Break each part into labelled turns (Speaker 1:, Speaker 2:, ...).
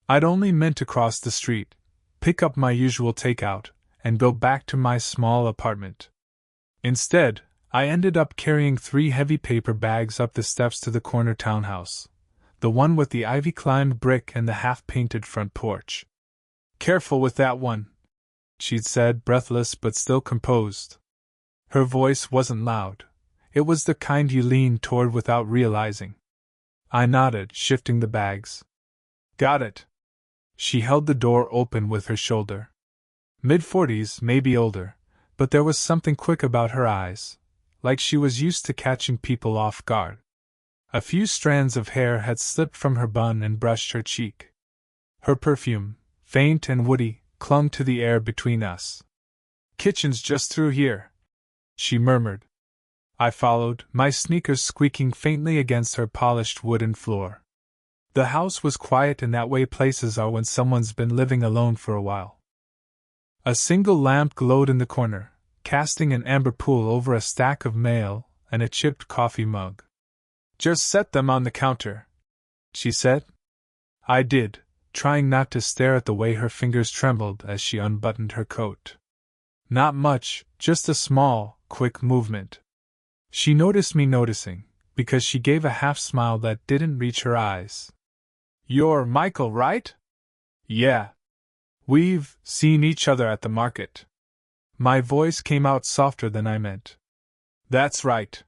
Speaker 1: I'd only meant to cross the street, pick up my usual takeout, and go back to my small apartment. Instead, I ended up carrying 3 heavy paper bags up the steps to the corner townhouse, the one with the ivy-climbed brick and the half-painted front porch. "Careful with that one," she'd said, breathless but still composed. Her voice wasn't loud. It was the kind you lean toward without realizing. I nodded, shifting the bags. "Got it." She held the door open with her shoulder. Mid-40s, maybe older, but there was something quick about her eyes, like she was used to catching people off guard. A few strands of hair had slipped from her bun and brushed her cheek. Her perfume, faint and woody, clung to the air between us. "Kitchen's just through here," she murmured. I followed, my sneakers squeaking faintly against her polished wooden floor. The house was quiet in that way places are when someone's been living alone for a while. A single lamp glowed in the corner, casting an amber pool over a stack of mail and a chipped coffee mug. "Just set them on the counter," she said. I did, trying not to stare at the way her fingers trembled as she unbuttoned her coat. Not much, just a small, quick movement. She noticed me noticing, because she gave a half-smile that didn't reach her eyes. "You're Michael, right?" "Yeah. We've seen each other at the market." My voice came out softer than I meant. "That's right."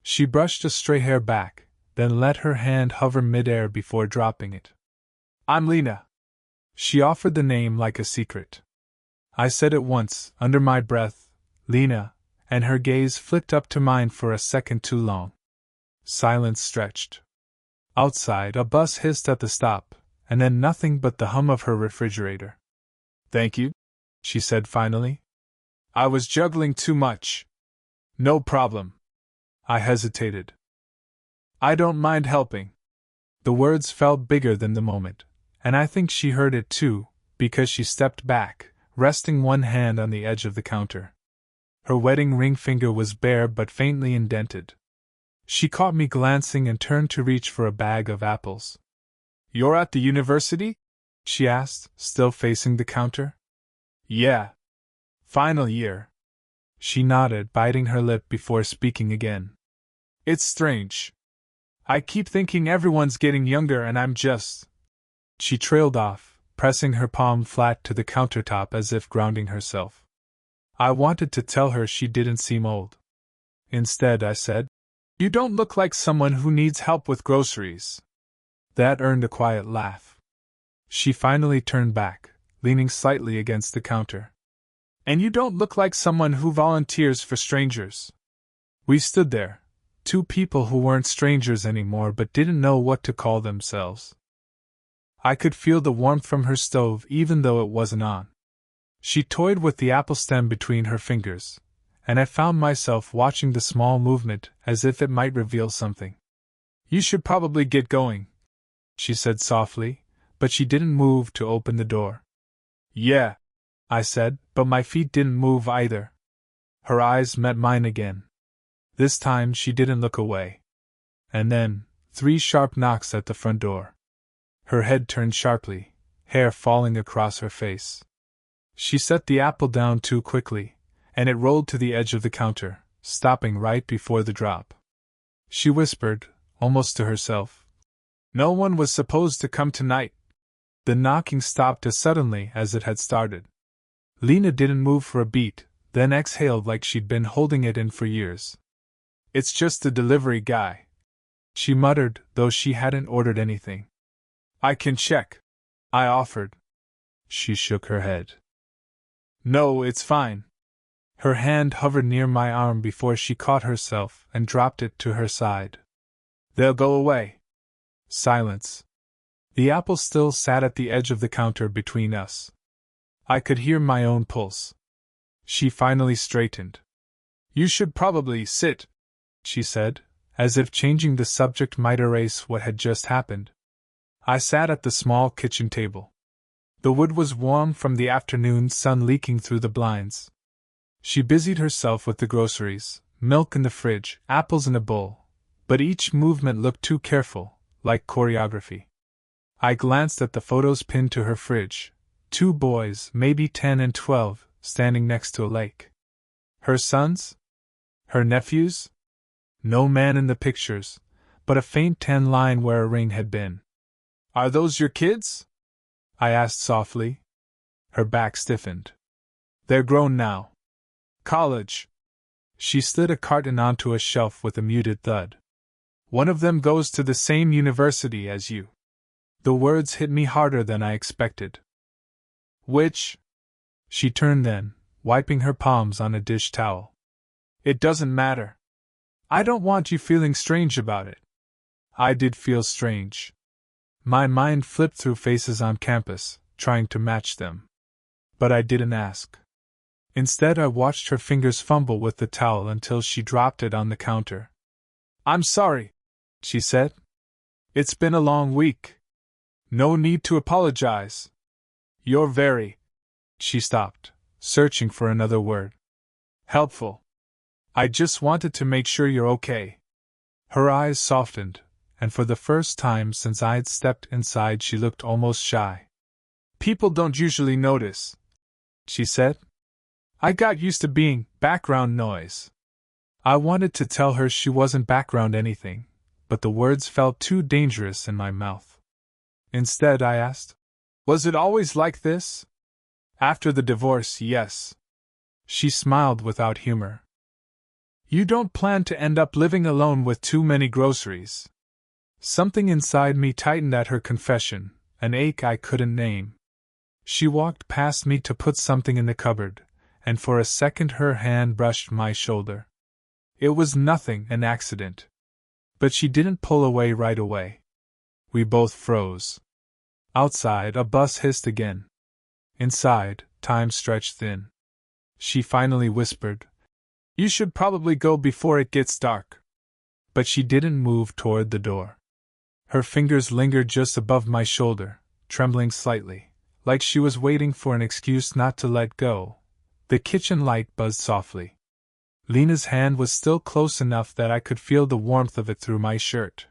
Speaker 1: She brushed a stray hair back, then let her hand hover mid-air before dropping it. "I'm Lena." She offered the name like a secret. I said it once, under my breath, "Lena," and her gaze flicked up to mine for a second too long. Silence stretched. Outside, a bus hissed at the stop, and then nothing but the hum of her refrigerator. "Thank you," she said finally. "I was juggling too much." "No problem." I hesitated. "I don't mind helping." The words felt bigger than the moment, and I think she heard it too, because she stepped back, resting one hand on the edge of the counter. Her wedding ring finger was bare but faintly indented. She caught me glancing and turned to reach for a bag of apples. "You're at the university?" she asked, still facing the counter. "Yeah. Final year." She nodded, biting her lip before speaking again. "It's strange. I keep thinking everyone's getting younger and I'm just—" She trailed off, pressing her palm flat to the countertop as if grounding herself. I wanted to tell her she didn't seem old. Instead, I said, "You don't look like someone who needs help with groceries." That earned a quiet laugh. She finally turned back, leaning slightly against the counter. "And you don't look like someone who volunteers for strangers." We stood there, 2 people who weren't strangers anymore but didn't know what to call themselves. I could feel the warmth from her stove even though it wasn't on. She toyed with the apple stem between her fingers, and I found myself watching the small movement as if it might reveal something. "You should probably get going," she said softly, but she didn't move to open the door. "Yeah," I said, but my feet didn't move either. Her eyes met mine again. This time she didn't look away. And then, 3 sharp knocks at the front door. Her head turned sharply, hair falling across her face. She set the apple down too quickly, and it rolled to the edge of the counter, stopping right before the drop. She whispered, almost to herself, "No one was supposed to come tonight." The knocking stopped as suddenly as it had started. Lena didn't move for a beat, then exhaled like she'd been holding it in for years. "It's just the delivery guy," she muttered, though she hadn't ordered anything. "I can check," I offered. She shook her head. "No, it's fine." Her hand hovered near my arm before she caught herself and dropped it to her side. "They'll go away." Silence. The apple still sat at the edge of the counter between us. I could hear my own pulse. She finally straightened. "You should probably sit," she said, as if changing the subject might erase what had just happened. I sat at the small kitchen table. The wood was warm from the afternoon sun leaking through the blinds. She busied herself with the groceries, milk in the fridge, apples in a bowl, but each movement looked too careful, like choreography. I glanced at the photos pinned to her fridge. 2 boys, maybe 10 and 12, standing next to a lake. Her sons? Her nephews? No man in the pictures, but a faint tan line where a ring had been. Are those your kids? I asked softly. Her back stiffened. They're grown now. College. She slid a carton onto a shelf with a muted thud. One of them goes to the same university as you. The words hit me harder than I expected. Which? She turned then, wiping her palms on a dish towel. It doesn't matter. I don't want you feeling strange about it. I did feel strange. My mind flipped through faces on campus, trying to match them. But I didn't ask. Instead, I watched her fingers fumble with the towel until she dropped it on the counter. I'm sorry, she said. It's been a long week. No need to apologize. You're very. She stopped, searching for another word. Helpful. I just wanted to make sure you're okay. Her eyes softened, and for the first time since I'd stepped inside, she looked almost shy. People don't usually notice, she said. I got used to being background noise. I wanted to tell her she wasn't background anything, but the words felt too dangerous in my mouth. Instead, I asked, was it always like this? After the divorce, yes. She smiled without humor. You don't plan to end up living alone with too many groceries. Something inside me tightened at her confession, an ache I couldn't name. She walked past me to put something in the cupboard, and for a second her hand brushed my shoulder. It was nothing, an accident. But she didn't pull away right away. We both froze. Outside, a bus hissed again. Inside, time stretched thin. She finally whispered, You should probably go before it gets dark. But she didn't move toward the door. Her fingers lingered just above my shoulder, trembling slightly, like she was waiting for an excuse not to let go. The kitchen light buzzed softly. Lena's hand was still close enough that I could feel the warmth of it through my shirt.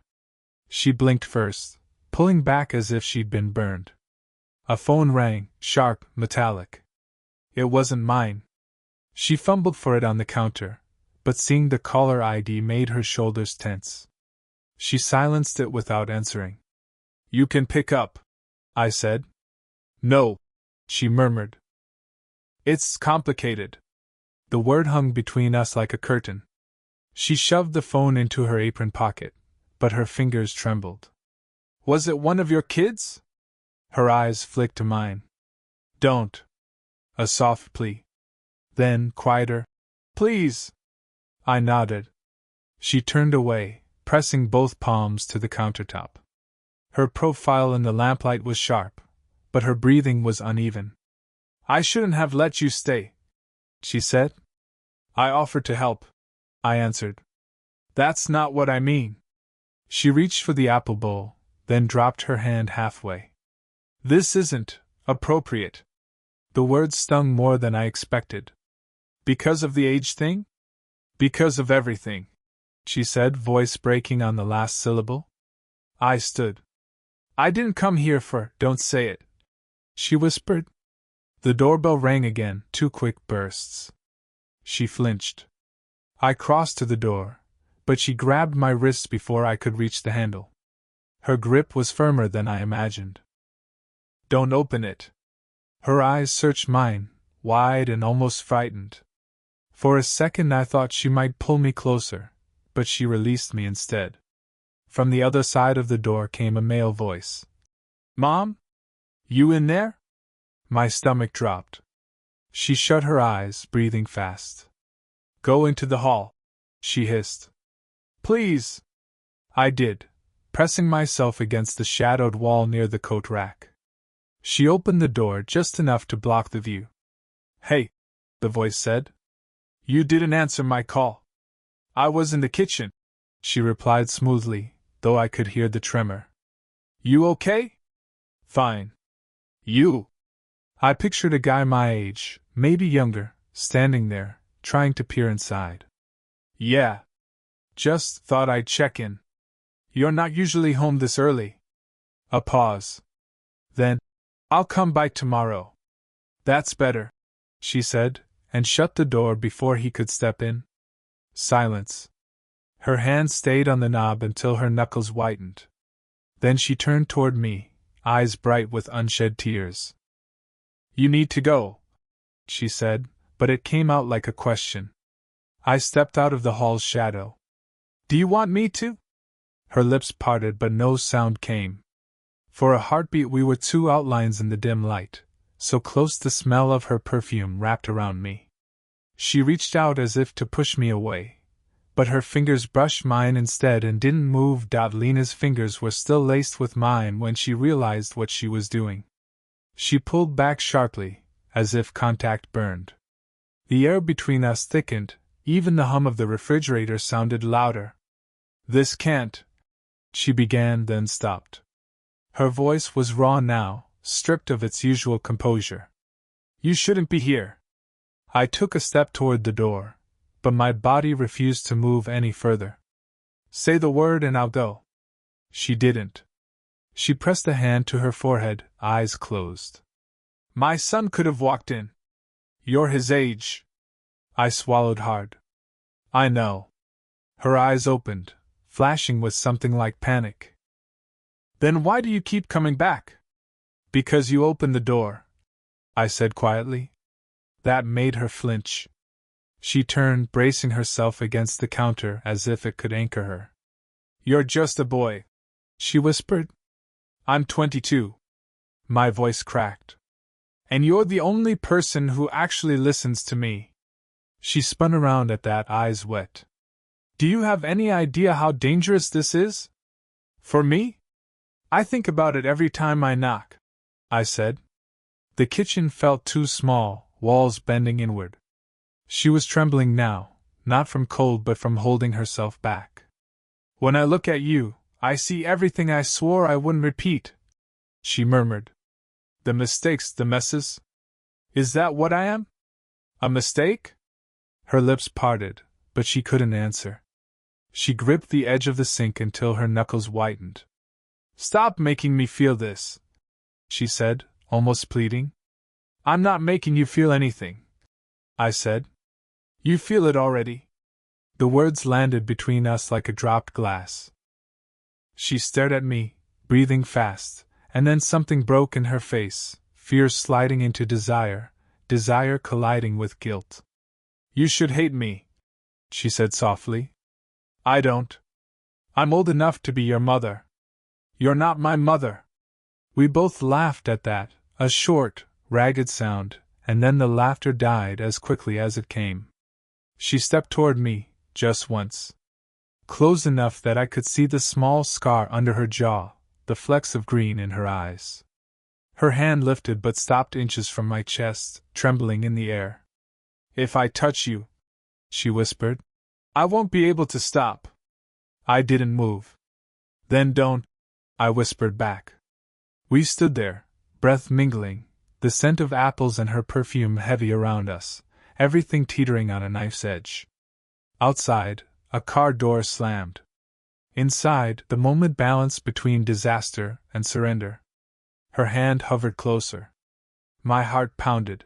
Speaker 1: She blinked first, pulling back as if she'd been burned. A phone rang, sharp, metallic. It wasn't mine. She fumbled for it on the counter, but seeing the caller ID made her shoulders tense. She silenced it without answering. You can pick up, I said. No, she murmured. It's complicated. The word hung between us like a curtain. She shoved the phone into her apron pocket, but her fingers trembled. Was it one of your kids? Her eyes flicked to mine. Don't. A soft plea. Then, quieter. Please. I nodded. She turned away, pressing both palms to the countertop. Her profile in the lamplight was sharp, but her breathing was uneven. I shouldn't have let you stay, she said. I offered to help, I answered. That's not what I mean. She reached for the apple bowl, then dropped her hand halfway. This isn't appropriate. The words stung more than I expected. Because of the age thing? Because of everything, she said, voice breaking on the last syllable. I stood. I didn't come here for, don't say it, she whispered. The doorbell rang again, 2 quick bursts. She flinched. I crossed to the door, but she grabbed my wrists before I could reach the handle. Her grip was firmer than I imagined. Don't open it. Her eyes searched mine, wide and almost frightened. For a second I thought she might pull me closer, but she released me instead. From the other side of the door came a male voice. Mom? You in there? My stomach dropped. She shut her eyes, breathing fast. Go into the hall, she hissed. Please. I did, pressing myself against the shadowed wall near the coat rack. She opened the door just enough to block the view. Hey, the voice said. You didn't answer my call. I was in the kitchen, she replied smoothly, though I could hear the tremor. You okay? Fine. You? I pictured a guy my age, maybe younger, standing there, trying to peer inside. Yeah. Just thought I'd check in. You're not usually home this early. A pause. Then, I'll come by tomorrow. That's better, she said, and shut the door before he could step in. Silence. Her hand stayed on the knob until her knuckles whitened. Then she turned toward me, eyes bright with unshed tears. You need to go, she said, but it came out like a question. I stepped out of the hall's shadow. Do you want me to? Her lips parted, but no sound came. For a heartbeat we were two outlines in the dim light, so close the smell of her perfume wrapped around me. She reached out as if to push me away, but her fingers brushed mine instead and didn't move. Lena's fingers were still laced with mine when she realized what she was doing. She pulled back sharply, as if contact burned. The air between us thickened, even the hum of the refrigerator sounded louder. This can't, she began, then stopped. Her voice was raw now, stripped of its usual composure. You shouldn't be here. I took a step toward the door, but my body refused to move any further. Say the word and I'll go. She didn't. She pressed a hand to her forehead, eyes closed. My son could have walked in. You're his age. I swallowed hard. I know. Her eyes opened, flashing with something like panic. Then why do you keep coming back? Because you opened the door, I said quietly. That made her flinch. She turned, bracing herself against the counter as if it could anchor her. You're just a boy, she whispered. I'm 22. My voice cracked. And you're the only person who actually listens to me. She spun around at that, eyes wet. Do you have any idea how dangerous this is? For me? I think about it every time I knock, I said. The kitchen felt too small, walls bending inward. She was trembling now, not from cold but from holding herself back. When I look at you, I see everything I swore I wouldn't repeat, she murmured. The mistakes, the messes? Is that what I am? A mistake? Her lips parted, but she couldn't answer. She gripped the edge of the sink until her knuckles whitened. Stop making me feel this, she said, almost pleading. I'm not making you feel anything, I said. You feel it already. The words landed between us like a dropped glass. She stared at me, breathing fast, and then something broke in her face, fear sliding into desire, desire colliding with guilt. You should hate me, she said softly. I don't. I'm old enough to be your mother. You're not my mother. We both laughed at that, a short, ragged sound, and then the laughter died as quickly as it came. She stepped toward me, just once. Close enough that I could see the small scar under her jaw, the flecks of green in her eyes. Her hand lifted but stopped inches from my chest, trembling in the air. If I touch you, she whispered, I won't be able to stop. I didn't move. Then don't, I whispered back. We stood there, breath mingling, the scent of apples and her perfume heavy around us, everything teetering on a knife's edge. Outside, a car door slammed. Inside, the moment balanced between disaster and surrender. Her hand hovered closer. My heart pounded.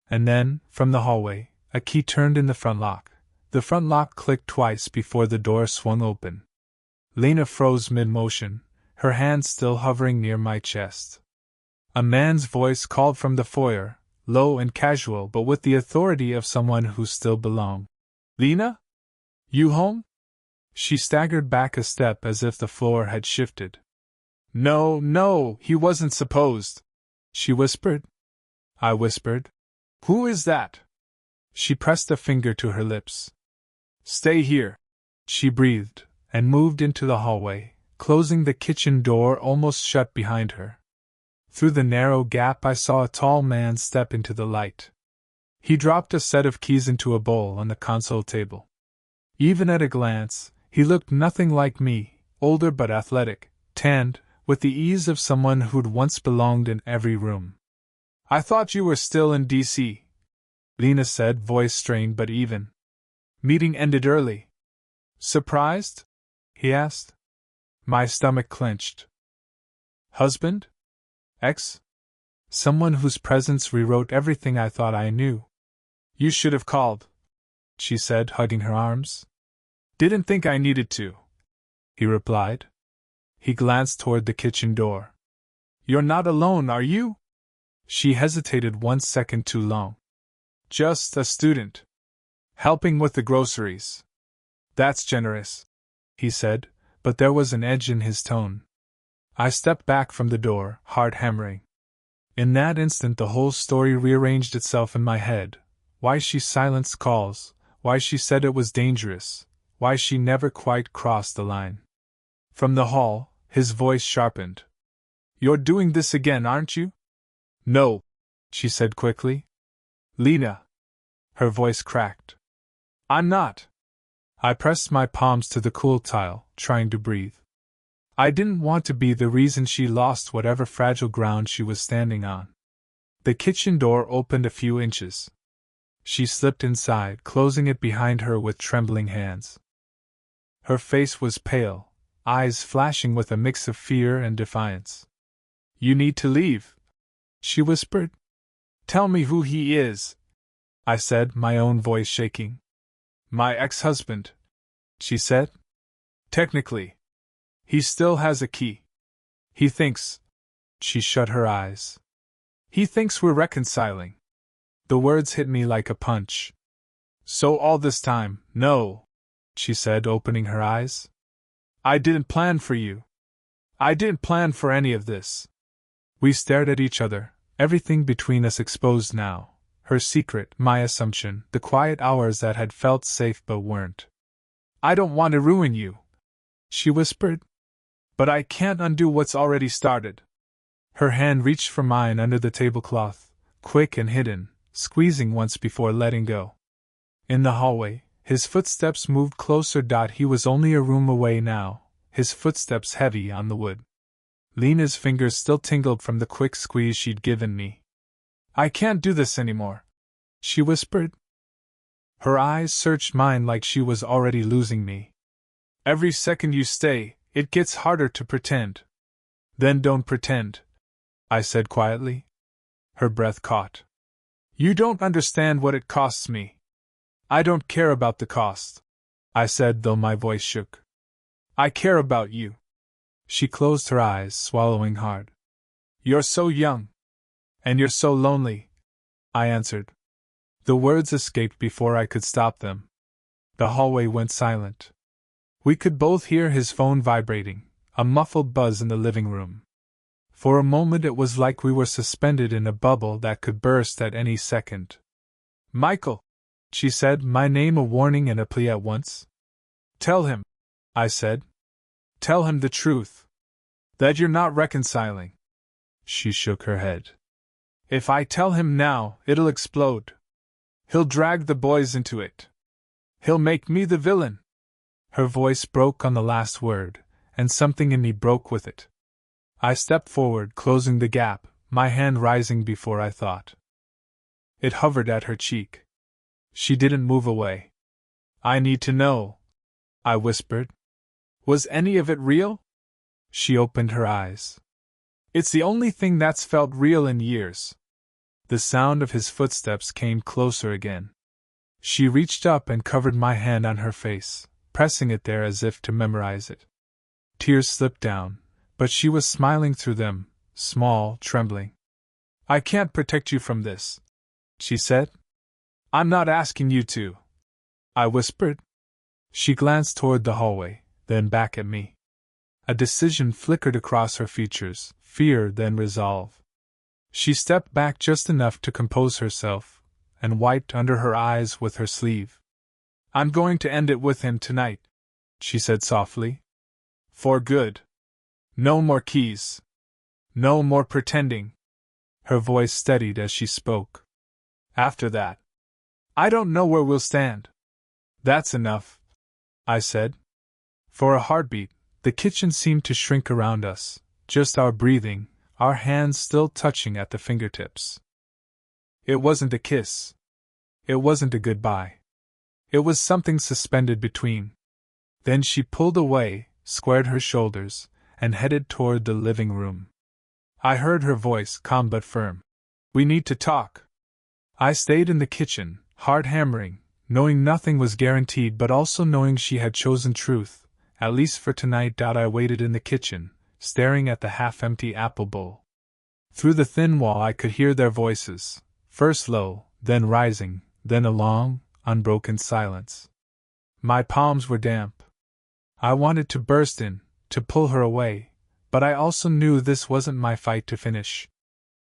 Speaker 1: And then, from the hallway, a key turned in the front lock. The front lock clicked twice before the door swung open. Lena froze mid-motion, her hand still hovering near my chest. A man's voice called from the foyer, low and casual but with the authority of someone who still belonged. Lena? You home? She staggered back a step as if the floor had shifted. No, he wasn't supposed, she whispered. I whispered. Who is that? She pressed a finger to her lips. Stay here, she breathed, and moved into the hallway, closing the kitchen door almost shut behind her. Through the narrow gap I saw a tall man step into the light. He dropped a set of keys into a bowl on the console table. Even at a glance, he looked nothing like me, older but athletic, tanned, with the ease of someone who'd once belonged in every room. I thought you were still in D.C., Lena said, voice strained but even. Meeting ended early. Surprised? He asked. My stomach clenched. Husband? Ex? Someone whose presence rewrote everything I thought I knew. You should have called, she said, hugging her arms. Didn't think I needed to, he replied. He glanced toward the kitchen door. You're not alone, are you? She hesitated 1 second too long. Just a student. Helping with the groceries. That's generous, he said, but there was an edge in his tone. I stepped back from the door, heart hammering. In that instant the whole story rearranged itself in my head. Why she silenced calls, why she said it was dangerous, why she never quite crossed the line. From the hall, his voice sharpened. You're doing this again, aren't you? No, she said quickly. Lena. Her voice cracked. I'm not. I pressed my palms to the cool tile, trying to breathe. I didn't want to be the reason she lost whatever fragile ground she was standing on. The kitchen door opened a few inches. She slipped inside, closing it behind her with trembling hands. Her face was pale, eyes flashing with a mix of fear and defiance. You need to leave, she whispered. Tell me who he is, I said, my own voice shaking. My ex-husband, she said. Technically. He still has a key. He thinks. She shut her eyes. He thinks we're reconciling. The words hit me like a punch. So all this time, no, she said, opening her eyes. I didn't plan for you. I didn't plan for any of this. We stared at each other, everything between us exposed now. Her secret, my assumption, the quiet hours that had felt safe but weren't. I don't want to ruin you, she whispered. But I can't undo what's already started. Her hand reached for mine under the tablecloth, quick and hidden, squeezing once before letting go. In the hallway, his footsteps moved closer. He was only a room away now, his footsteps heavy on the wood. Lena's fingers still tingled from the quick squeeze she'd given me. I can't do this anymore, she whispered. Her eyes searched mine like she was already losing me. Every second you stay, it gets harder to pretend. Then don't pretend, I said quietly. Her breath caught. You don't understand what it costs me. I don't care about the cost, I said, though my voice shook. I care about you. She closed her eyes, swallowing hard. You're so young. And you're so lonely, I answered. The words escaped before I could stop them. The hallway went silent. We could both hear his phone vibrating, a muffled buzz in the living room. For a moment it was like we were suspended in a bubble that could burst at any second. Michael, she said, my name a warning and a plea at once. Tell him, I said. Tell him the truth. That you're not reconciling. She shook her head. If I tell him now, it'll explode. He'll drag the boys into it. He'll make me the villain. Her voice broke on the last word, and something in me broke with it. I stepped forward, closing the gap, my hand rising before I thought. It hovered at her cheek. She didn't move away. I need to know, I whispered. Was any of it real? She opened her eyes. It's the only thing that's felt real in years. The sound of his footsteps came closer again. She reached up and covered my hand on her face, pressing it there as if to memorize it. Tears slipped down, but she was smiling through them, small, trembling. I can't protect you from this, she said. I'm not asking you to, I whispered. She glanced toward the hallway, then back at me. A decision flickered across her features, fear then resolve. She stepped back just enough to compose herself, and wiped under her eyes with her sleeve. I'm going to end it with him tonight, she said softly. For good. No more keys. No more pretending. Her voice steadied as she spoke. After that, I don't know where we'll stand. That's enough, I said. For a heartbeat, the kitchen seemed to shrink around us, just our breathing, our hands still touching at the fingertips. It wasn't a kiss. It wasn't a goodbye. It was something suspended between. Then she pulled away, squared her shoulders, and headed toward the living room. I heard her voice, calm but firm. We need to talk. I stayed in the kitchen, hard hammering, knowing nothing was guaranteed but also knowing she had chosen truth, at least for tonight. I waited in the kitchen, staring at the half-empty apple bowl. Through the thin wall I could hear their voices, first low, then rising, then a long, unbroken silence. My palms were damp. I wanted to burst in, to pull her away, but I also knew this wasn't my fight to finish.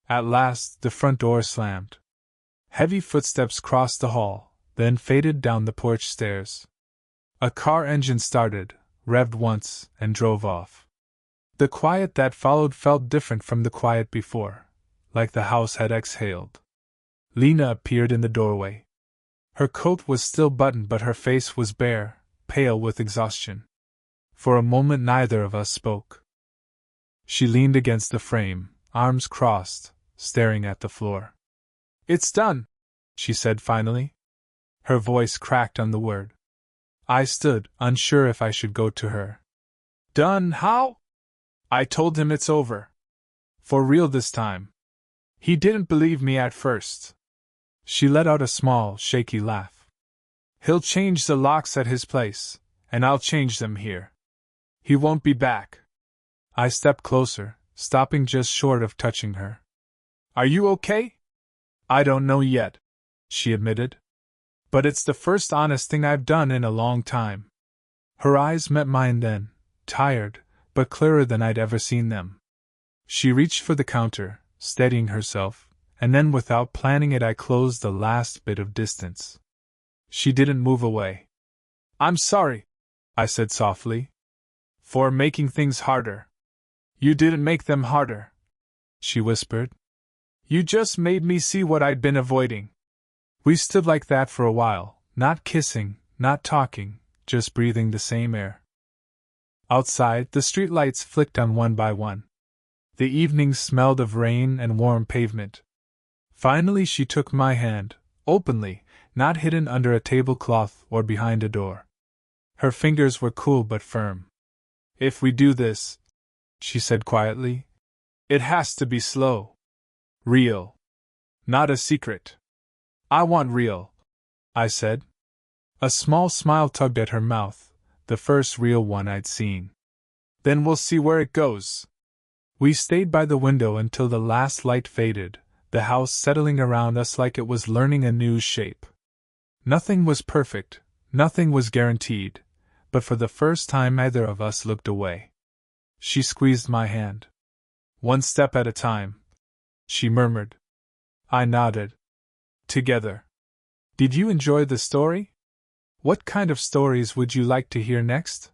Speaker 1: At last, the front door slammed. Heavy footsteps crossed the hall, then faded down the porch stairs. A car engine started, revved once, and drove off. The quiet that followed felt different from the quiet before, like the house had exhaled. Lena appeared in the doorway. Her coat was still buttoned but her face was bare, pale with exhaustion. For a moment neither of us spoke. She leaned against the frame, arms crossed, staring at the floor. "It's done," she said finally. Her voice cracked on the word. I stood, unsure if I should go to her. "Done how?" I told him it's over. For real this time. He didn't believe me at first. She let out a small, shaky laugh. He'll change the locks at his place, and I'll change them here. He won't be back. I stepped closer, stopping just short of touching her. "Are you okay?" "I don't know yet," she admitted. "But it's the first honest thing I've done in a long time." Her eyes met mine then, tired, but clearer than I'd ever seen them. She reached for the counter, steadying herself, and then without planning it I closed the last bit of distance. She didn't move away. "I'm sorry," I said softly, "for making things harder." "You didn't make them harder," she whispered. "You just made me see what I'd been avoiding." We stood like that for a while, not kissing, not talking, just breathing the same air. Outside, the streetlights flicked on one by one. The evening smelled of rain and warm pavement. Finally she took my hand, openly, not hidden under a tablecloth or behind a door. Her fingers were cool but firm. "If we do this," she said quietly, "it has to be slow. Real. Not a secret." "I want real," I said. A small smile tugged at her mouth, the first real one I'd seen. "Then we'll see where it goes." We stayed by the window until the last light faded, the house settling around us like it was learning a new shape. Nothing was perfect, nothing was guaranteed, but for the first time neither of us looked away. She squeezed my hand. "One step at a time," she murmured. I nodded. "Together." Did you enjoy the story? What kind of stories would you like to hear next?